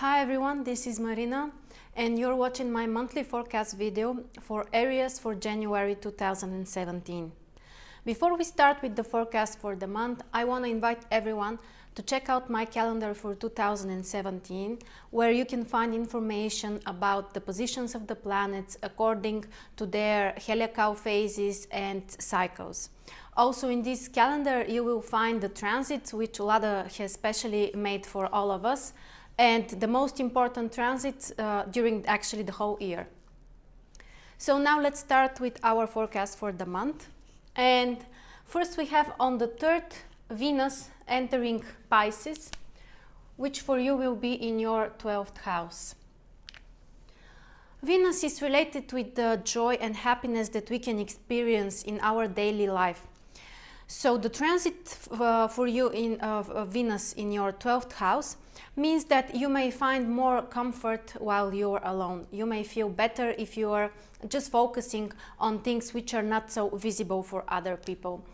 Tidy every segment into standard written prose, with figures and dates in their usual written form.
Hi everyone, this is Marina and you're watching my monthly forecast video for Aries for January 2017. Before we start with the forecast for the month, I want to invite everyone to check out my calendar for 2017, where you can find information about the positions of the planets according to their heliacal phases and cycles. Also in this calendar you will find the transits which Lada has specially made for all of us, and the most important transits during actually the whole year. So now let's start with our forecast for the month. And first we have on the 3rd Venus entering Pisces, which for you will be in your 12th house. Venus is related with the joy and happiness that we can experience in our daily life. So the transit for you in Venus in your 12th house means that you may find more comfort while you're alone. You may feel better if you are just focusing on things which are not so visible for other people.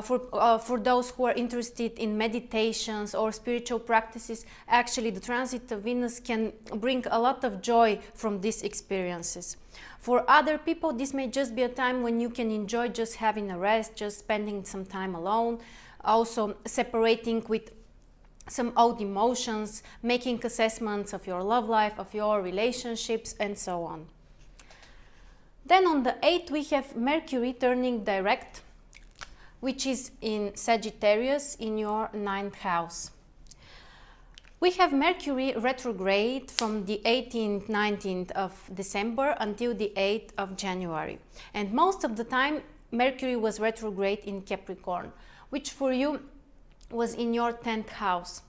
For those who are interested in meditations or spiritual practices, actually the transit of Venus can bring a lot of joy from these experiences. For other people, this may just be a time when you can enjoy just having a rest, just spending some time alone, also separating with some old emotions, making assessments of your love life, of your relationships, and so on. Then on the 8th we have Mercury turning direct, which is in Sagittarius in your 9th house. We have Mercury retrograde from the 18th, 19th of December until the 8th of January. And most of the time Mercury was retrograde in Capricorn, which for you was in your 10th house.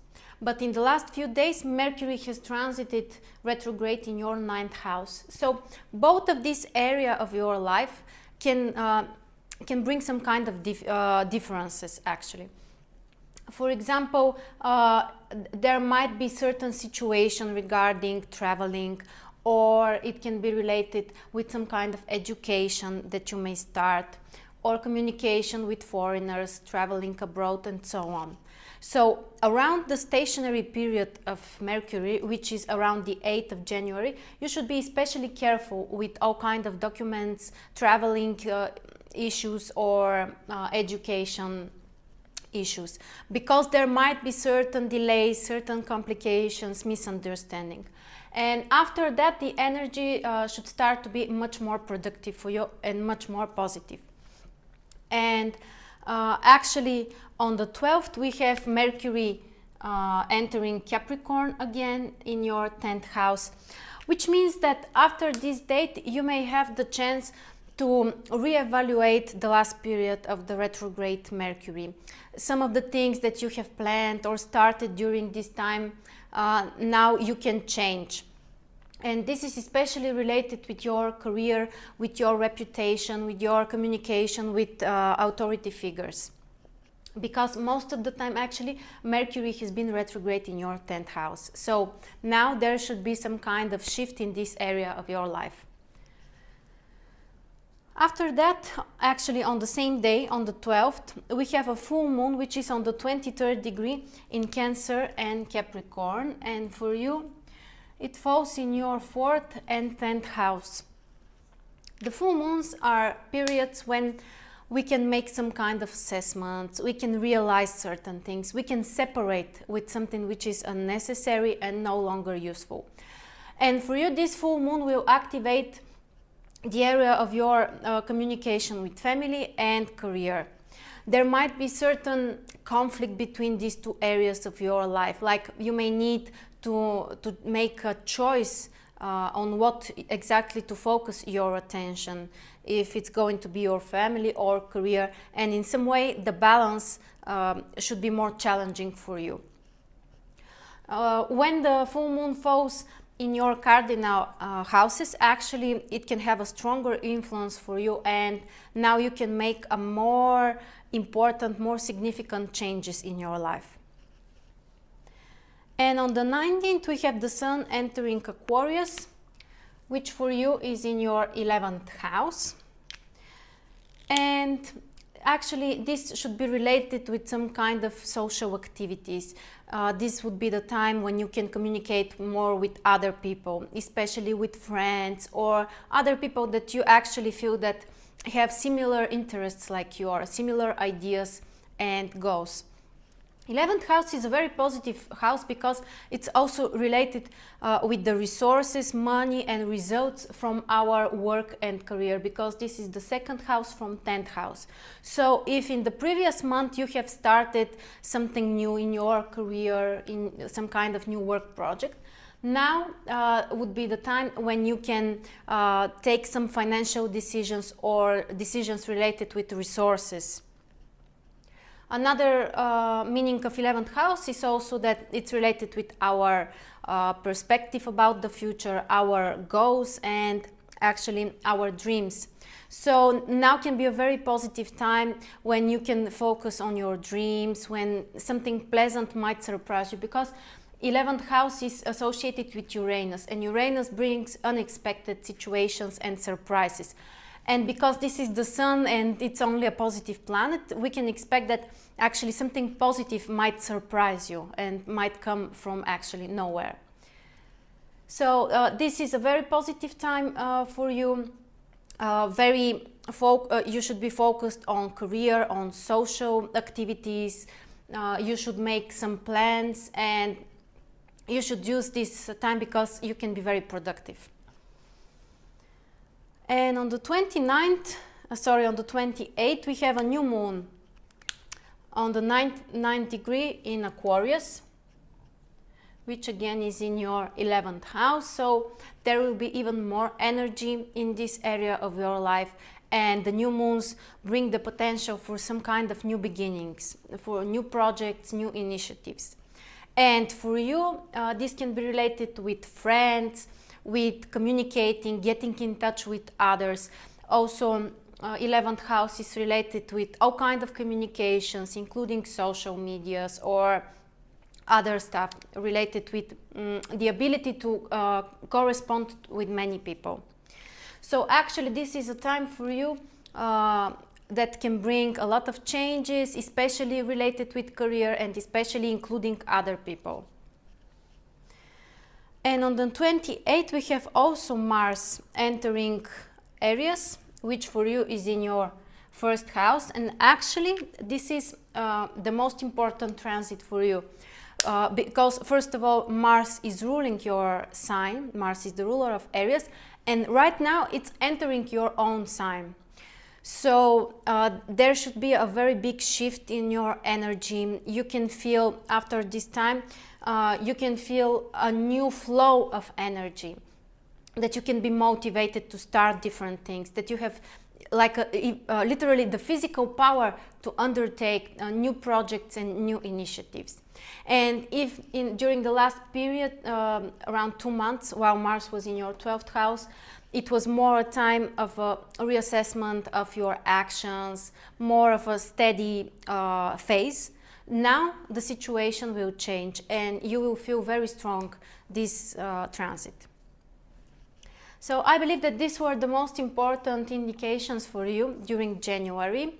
But in the last few days Mercury has transited retrograde in your 9th house. So both of this area of your life can bring some kind of differences actually. For example, there might be certain situation regarding traveling, or it can be related with some kind of education that you may start, or communication with foreigners, traveling abroad, and so on. So around the stationary period of Mercury, which is around the 8th of January, you should be especially careful with all kind of documents, traveling issues, or education issues, because there might be certain delays, certain complications, misunderstanding. And after that the energy should start to be much more productive for you and much more positive. And actually on the 12th we have Mercury entering Capricorn again in your 10th house, which means that after this date you may have the chance to reevaluate the last period of the retrograde Mercury. Some of the things that you have planned or started during this time, now you can change. And this is especially related with your career, with your reputation, with your communication with authority figures. Because most of the time actually Mercury has been retrograde in your 10th house. So now there should be some kind of shift in this area of your life. After that, actually on the same day, on the 12th, we have a full moon which is on the 23rd degree in Cancer and Capricorn, and for you it falls in your 4th and 10th house. The full moons are periods when we can make some kind of assessments, we can realize certain things, we can separate with something which is unnecessary and no longer useful. And for you this full moon will activate the area of your communication with family and career. There might be certain conflict between these two areas of your life, like you may need to make a choice on what exactly to focus your attention, if it's going to be your family or career, and in some way the balance should be more challenging for you. When the full moon falls in your cardinal houses, actually it can have a stronger influence for you, and now you can make a more important, more significant changes in your life. And on the 19th we have the Sun entering Aquarius, which for you is in your 11th house. And actually this should be related with some kind of social activities. This would be the time when you can communicate more with other people, especially with friends or other people that you actually feel that have similar interests like you, or similar ideas and goals. 11th house is a very positive house because it's also related with the resources, money and results from our work and career, because this is the second house from 10th house. So if in the previous month you have started something new in your career, in some kind of new work project, now would be the time when you can take some financial decisions or decisions related with resources. Another meaning of 11th house is also that it's related with our perspective about the future, our goals and actually our dreams. So now can be a very positive time when you can focus on your dreams, when something pleasant might surprise you, because 11th house is associated with Uranus, and Uranus brings unexpected situations and surprises. And because this is the sun and it's only a positive planet, we can expect that actually something positive might surprise you and might come from actually nowhere. So this is a very positive time for you. You should be focused on career, on social activities. You should make some plans, and you should use this time because you can be very productive. And on the 28th, we have a new moon on the 9th degree in Aquarius, which again is in your 11th house. So there will be even more energy in this area of your life, and the new moons bring the potential for some kind of new beginnings, for new projects, new initiatives. And for you, this can be related with friends, with communicating, getting in touch with others. Also, 11th house is related with all kinds of communications, including social medias or other stuff related with the ability to correspond with many people. So actually this is a time for you that can bring a lot of changes, especially related with career and especially including other people. And on the 28th, we have also Mars entering Aries, which for you is in your first house. And actually, this is the most important transit for you. Because first of all, Mars is ruling your sign. Mars is the ruler of Aries. And right now, it's entering your own sign. So there should be a very big shift in your energy. You can feel after this time, you can feel a new flow of energy, that you can be motivated to start different things, that you have like literally the physical power to undertake new projects and new initiatives. And if during the last period, around 2 months, while Mars was in your 12th house, it was more a time of a reassessment of your actions, more of a steady phase. Now the situation will change and you will feel very strong this transit. So I believe that these were the most important indications for you during January.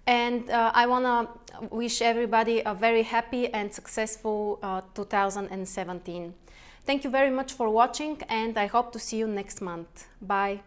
And I want to wish everybody a very happy and successful 2017. Thank you very much for watching, and I hope to see you next month. Bye.